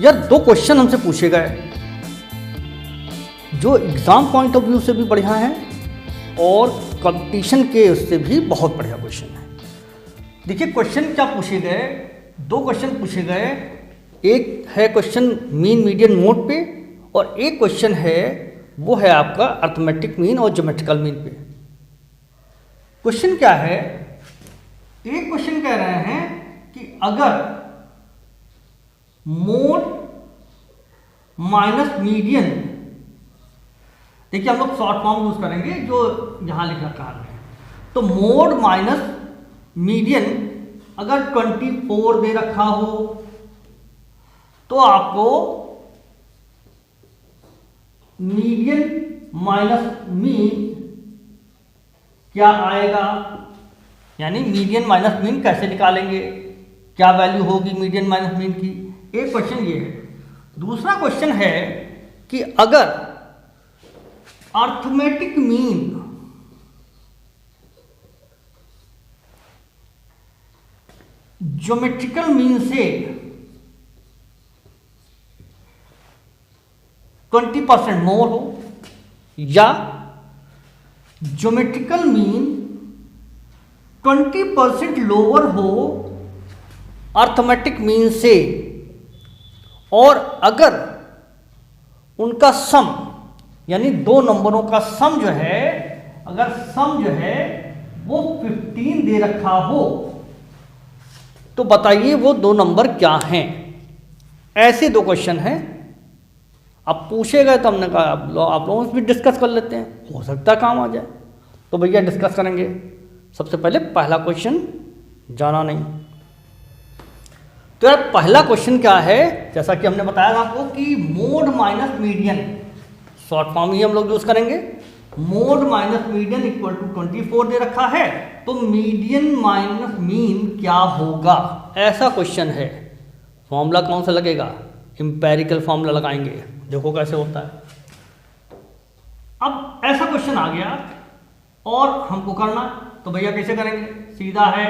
यार दो क्वेश्चन हमसे पूछे गए जो एग्ज़ाम पॉइंट ऑफ व्यू से भी बढ़िया हैं और कंपटीशन के उससे भी बहुत बढ़िया क्वेश्चन है। देखिए क्वेश्चन क्या पूछे गए, दो क्वेश्चन पूछे गए। एक है क्वेश्चन मीन मीडियन मोड पे और एक क्वेश्चन है वो है आपका अर्थमेटिक मीन और ज्योमेट्रिकल मीन पे। क्वेश्चन क्या है, एक क्वेश्चन कह रहे हैं कि अगर मोड माइनस मीडियन, देखिए हम लोग शॉर्ट फॉर्म यूज करेंगे जो यहां लिख रखा है, तो मोड माइनस मीडियन अगर 24 दे रखा हो तो आपको मीडियन माइनस मीन क्या आएगा, यानी मीडियन माइनस मीन कैसे निकालेंगे, क्या वैल्यू होगी मीडियन माइनस मीन की। एक क्वेश्चन ये है। दूसरा क्वेश्चन है कि अगर अर्थमेटिक मीन ज्योमेट्रिकल मीन से 20% मोर हो या ज्योमेट्रिकल मीन 20% लोअर हो अर्थमेटिक मीन से, और अगर उनका सम यानी दो नंबरों का सम जो है, अगर सम जो है वो 15 दे रखा हो तो बताइए वो दो नंबर क्या हैं। ऐसे दो क्वेश्चन हैं। अब पूछे गए तो हमने कहा आप लोगों से भी डिस्कस कर लेते हैं, हो सकता है काम आ जाए। तो भैया डिस्कस करेंगे। सबसे पहले पहला क्वेश्चन, जाना नहीं तो यार पहला क्वेश्चन क्या है, जैसा कि हमने बताया था आपको कि mode minus median, short form ही हम लोग यूज करेंगे। Mode minus median equal to 24 दे रखा है, तो मीडियन माइनस मीन क्या होगा, ऐसा क्वेश्चन है। फॉर्मूला कौन सा लगेगा, इंपेरिकल फॉर्मूला लगाएंगे, देखो कैसे होता है। अब ऐसा क्वेश्चन आ गया और हमको करना, तो भैया कैसे करेंगे, सीधा है,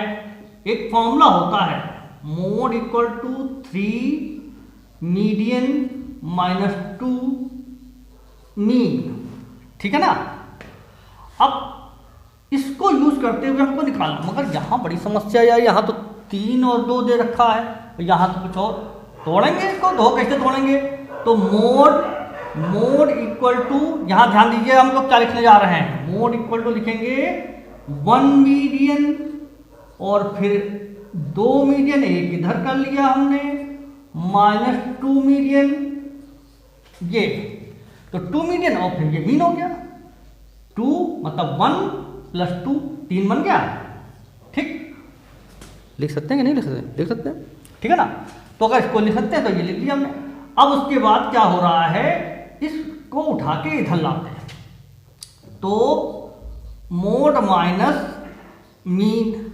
एक फॉर्मूला होता है mode equal to 3 median minus 2 mean, ठीक है ना। अब इसको यूज करते हुए हमको निकालना, मगर यहां बड़ी समस्या है, यहां तो 3 और 2 दे रखा है, यहां तो कुछ और। तोड़ेंगे इसको, दो कैसे तोड़ेंगे, तो मोड इक्वल टू, यहां ध्यान दीजिए हम लोग क्या लिखने जा रहे हैं, मोड इक्वल टू लिखेंगे 1 मीडियन और फिर 2 मीडियन, एक इधर कर लिया हमने, माइनस 2 मीडियन, ये तो 2 मीडियन और फिर ये मीन हो गया। 2 मतलब 1 प्लस 2 3 बन गया, ठीक। लिख सकते हैं कि नहीं लिख सकते, लिख सकते हैं, ठीक है ना। तो अगर इसको लिख सकते हैं तो ये लिख लिया हमने। अब उसके बाद क्या हो रहा है, इसको उठा के इधर लाते हैं, तो mode minus mean,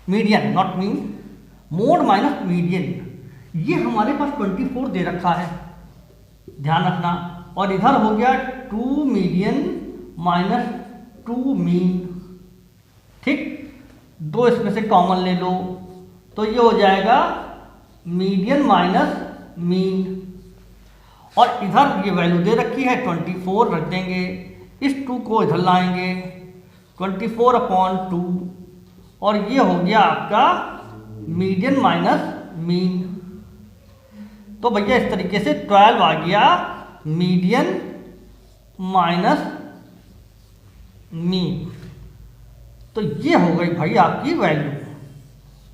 median not mean, mode minus median, ये हमारे पास 24 दे रखा है, ध्यान रखना, और इधर हो गया 2 मीडियन माइनस 2 मीन, ठीक। दो इसमें से कॉमन ले लो तो ये हो जाएगा मीडियन माइनस मीन, और इधर ये वैल्यू दे रखी है 24 रख देंगे, इस 2 को इधर लाएंगे 24/2, और ये हो गया आपका मीडियन माइनस मीन। तो भैया इस तरीके से 12 आ गया मीडियन माइनस मीन, तो ये हो गई भाई आपकी वैल्यू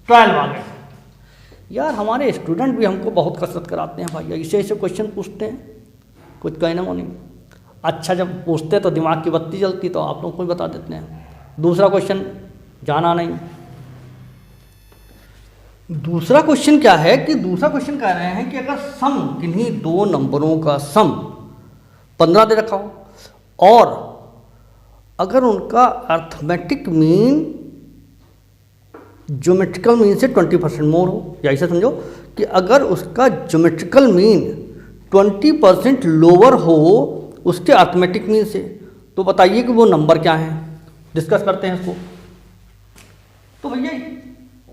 12 आ गई। यार हमारे स्टूडेंट भी हमको बहुत कसरत कराते हैं भाई, ऐसे ऐसे क्वेश्चन पूछते हैं, कुछ कहना वो नहीं। अच्छा जब पूछते तो दिमाग की बत्ती जलती, तो आप लोग को भी बता देते हैं। दूसरा क्वेश्चन, जाना नहीं। दूसरा क्वेश्चन क्या है कि दूसरा क्वेश्चन कह रहे हैं कि अगर सम, किन्हीं दो नंबरों का सम 15 दे रखा हो और अगर उनका अर्थमेटिक मीन ज्योमेट्रिकल मीन से 20% मोर हो, या ऐसा समझो कि अगर उसका ज्योमेट्रिकल मीन 20% लोअर हो उसके अर्थमेटिक मीन से, तो बताइए कि वो नंबर क्या है। डिस्कस करते हैं इसको। तो भैया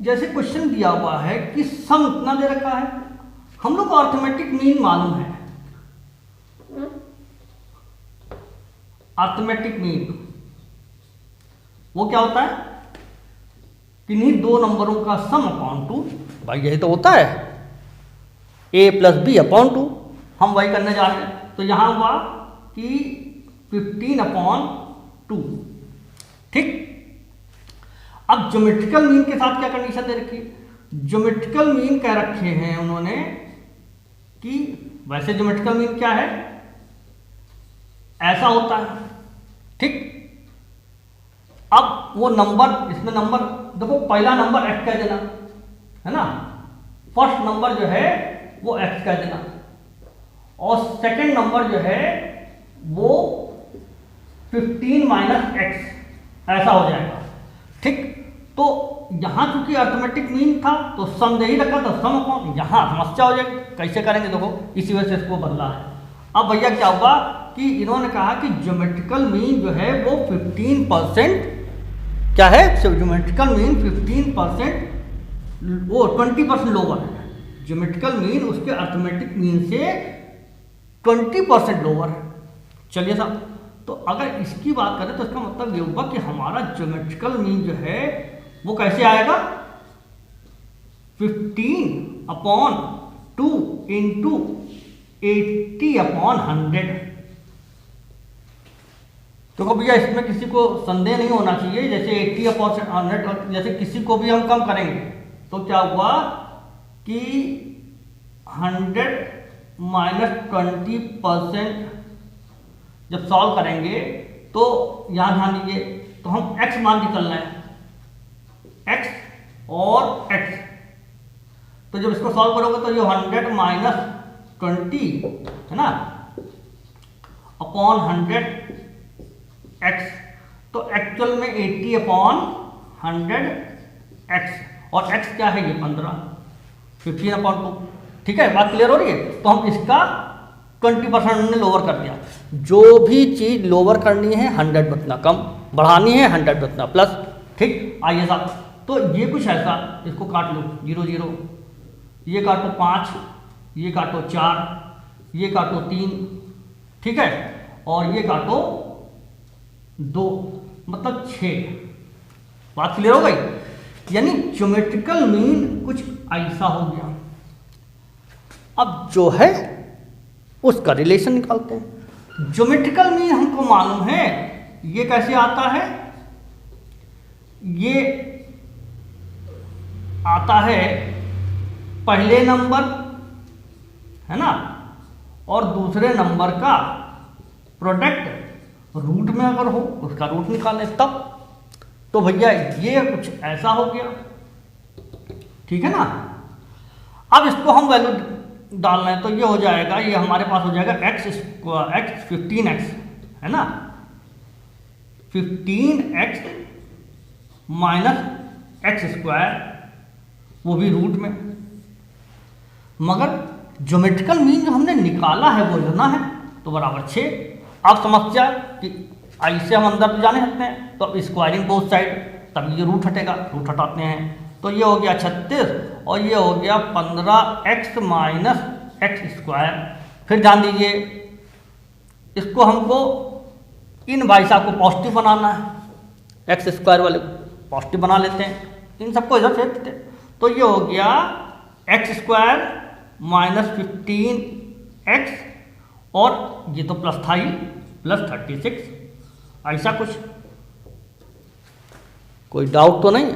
जैसे क्वेश्चन दिया हुआ है कि सम इतना दे रखा है, हम लोग को अर्थमेटिक मीन मालूम है। अर्थमेटिक मीन वो क्या होता है? किन्हीं दो नंबरों का सम अपॉन 2। भाई यही तो होता है, a प्लस बी अपॉन 2। हम वही करने जा रहे हैं। तो यहां हुआ कि 15 अपॉन 2। ठीक। अब ज्योमेट्रिकल मीन के साथ क्या कंडीशन दे रखी है? ज्योमेट्रिकल मीन कह रखे हैं उन्होंने कि वैसे ज्योमेट्रिकल मीन क्या है? ऐसा होता है। ठीक। अब वो नंबर, इसमें नंबर देखो, पहला नंबर x कह देना, है ना। फर्स्ट नंबर जो है वो x कह देना, और सेकंड नंबर जो है वो 15 माइनस x, ऐसा हो जाएगा। ठीक। तो यहां चूंकि अर्थमेटिक मीन था तो सम दे ही रखा, तो सम अपॉन, यहां समस्या हो जाएगी। कैसे करेंगे देखो, इसी वजह से इसको बदला है। अब भैया क्या हुआ कि इन्होंने कहा कि ज्योमेट्रिकल मीन जो है वो 15% क्या है? ज्योमेट्रिकल मीन 15% वो 20% लोअर है। ज्योमेट्रिकल मीन उसके अर्थमेटिक मीन से 20% लोअर है। चलिए साहब, तो अगर इसकी बात करें तो इसका मतलब ये हुआ कि हमारा ज्योमेट्रिकल मीन जो है वो कैसे आएगा? 15 अपॉन 2 इंटू 80 अपॉन 100। तो भैया इसमें किसी को संदेह नहीं होना चाहिए। जैसे 80 अपॉन 100, जैसे किसी को भी हम कम करेंगे तो क्या हुआ कि 100 माइनस 20% जब सॉल्व करेंगे तो यहां ध्यान दीजिए, तो हम x मान के चलना है, x और x। तो जब इसको सॉल्व करोगे तो ये 100 माइनस 20 है ना, अपॉन 100 x, तो एक्चुअल में 80 अपॉन 100 x, और x क्या है? ये 15 अपॉन 2। ठीक है, बात क्लियर हो रही है? तो हम इसका 20% हमने लोअर कर दिया। जो भी चीज लोअर करनी है 100 बतना कम, बढ़ानी है 100 बतना प्लस। ठीक। आइए साहब, तो ये कुछ ऐसा, इसको काट लो 0 0, ये काटो 5, ये काटो 4, ये काटो 3, ठीक है, और ये काटो 2, मतलब 6। बात क्लियर हो गई? यानी ज्योमेट्रिकल मीन कुछ ऐसा हो गया। अब जो है उसका रिलेशन निकालते हैं। ज्योमेट्रिकल मीन हमको मालूम है, ये कैसे आता है? ये आता है पहले नंबर, है ना, और दूसरे नंबर का प्रोडक्ट रूट में अगर हो, उसका रूट निकालें तब। तो भैया ये कुछ ऐसा हो गया। ठीक है ना। अब इसको हम वैल्यू डालना है तो ये हो जाएगा, ये हमारे पास हो जाएगा x 15x, है ना, 15x माइनस एक्स स्क्वायर, वो भी रूट में। मगर ज्योमेट्रिकल मीन जो हमने निकाला है वो लेना है, तो बराबर 6। अब समस्या कि ऐसे हम अंदर तो जाने सकते हैं, तो अब स्क्वायरिंग बोथ साइड, तब ये रूट हटेगा, रूट हटाते हैं। तो ये हो गया 36 और ये हो गया 15x माइनस एक्स स्क्वायर। फिर ध्यान दीजिए, इसको हमको इन भाई साहब को पॉजिटिव बनाना है, एक्स स्क्वायर वाले को पॉजिटिव बना लेते हैं, इन सबको इधर फेंक देते हैं। तो ये हो गया एक्स स्क्वायर माइनस 15x, और ये तो प्लस था ही, प्लस 36, ऐसा कुछ। कोई डाउट तो नहीं?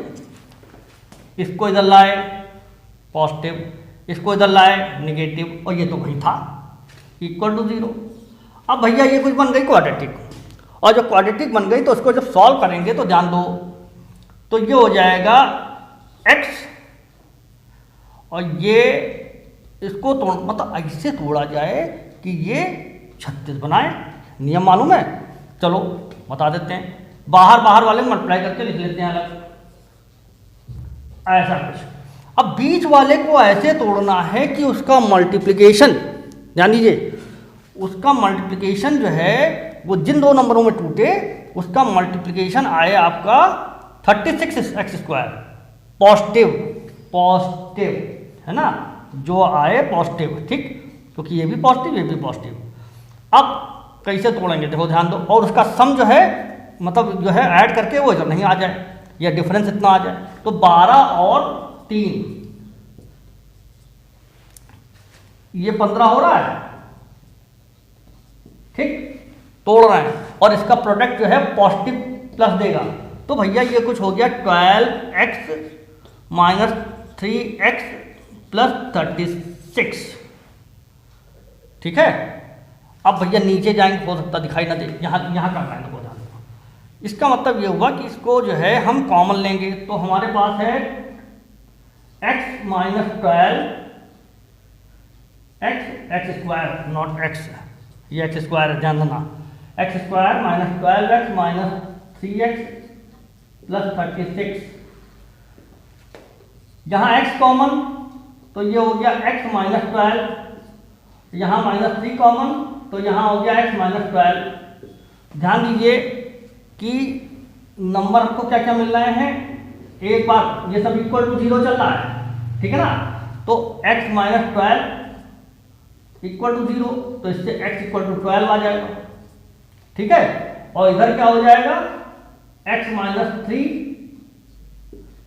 इसको इधर लाए पॉजिटिव, इसको इधर लाए निगेटिव, और ये तो वही था, इक्वल टू 0। अब भैया ये कुछ बन गई क्वाड्रेटिक, और जब क्वाड्रेटिक बन गई तो उसको जब सॉल्व करेंगे तो ध्यान दो, तो ये हो जाएगा x, और ये इसको तोड़, मतलब ऐसे तोड़ा जाए कि ये 36 बनाए। नियम मालूम है? चलो बता देते हैं, बाहर बाहर वाले मल्टीप्लाई करके लिख लेते हैं अलग, ऐसा कुछ। अब बीच वाले को ऐसे तोड़ना है कि उसका मल्टीप्लिकेशन, ध्यान दीजिए, उसका मल्टीप्लिकेशन जो है वो जिन दो नंबरों में टूटे उसका मल्टीप्लिकेशन आए आपका 36x स्क्वायर, पॉजिटिव, है ना, जो आए पॉजिटिव, ठीक, क्योंकि ये भी पॉजिटिव ये भी पॉजिटिव। अब कैसे तोड़ेंगे देखो ध्यान दो, और उसका सम जो है मतलब जो है ऐड करके वो इधर नहीं आ जाए या डिफरेंस इतना आ जाए। तो 12 और 3 ये 15 हो रहा है, ठीक, तोड़ रहे हैं और इसका प्रोडक्ट जो है पॉजिटिव प्लस देगा। तो भैया ये कुछ हो गया 12x माइनस 3x प्लस 36, ठीक है। अब भैया नीचे जाएंगे, हो सकता दिखाई ना दे, यहाँ करना है तो ध्यान दो। इसका मतलब ये हुआ कि इसको जो है हम कॉमन लेंगे, तो हमारे पास है x minus 12 x square, not x, ये x स्क्वायर है ध्यान देना, x square minus 12x minus 3x plus 36। यहाँ x कॉमन तो ये हो गया x माइनस 12, यहाँ माइनस 3 कॉमन तो यहाँ हो गया x माइनस 12। ध्यान दीजिए कि नंबर को क्या क्या मिल रहे हैं, एक बार ये सब इक्वल टू 0 चल रहा है, ठीक है ना। तो x माइनस 12 इक्वल टू 0, तो इससे x इक्वल टू 12 आ जाएगा, ठीक है। और इधर क्या हो जाएगा, x माइनस 3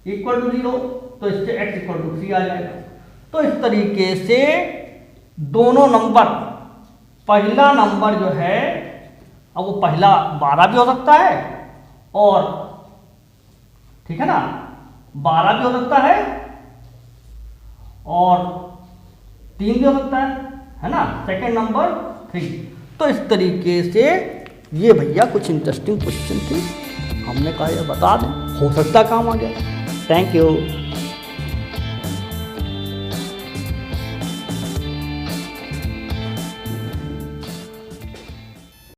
इक्वल टू 0, तो इससे x इक्वल टू 3 आ जाएगा। तो इस तरीके से दोनों नंबर, पहला नंबर जो है, अब वो पहला 12 भी हो सकता है और, ठीक है ना, 12 भी हो सकता है और 3 भी हो सकता है ना, सेकेंड नंबर 3। तो इस तरीके से ये भैया कुछ इंटरेस्टिंग क्वेश्चन थे, हमने कहा ये बता दें, हो सकता काम आ गया। Thank you.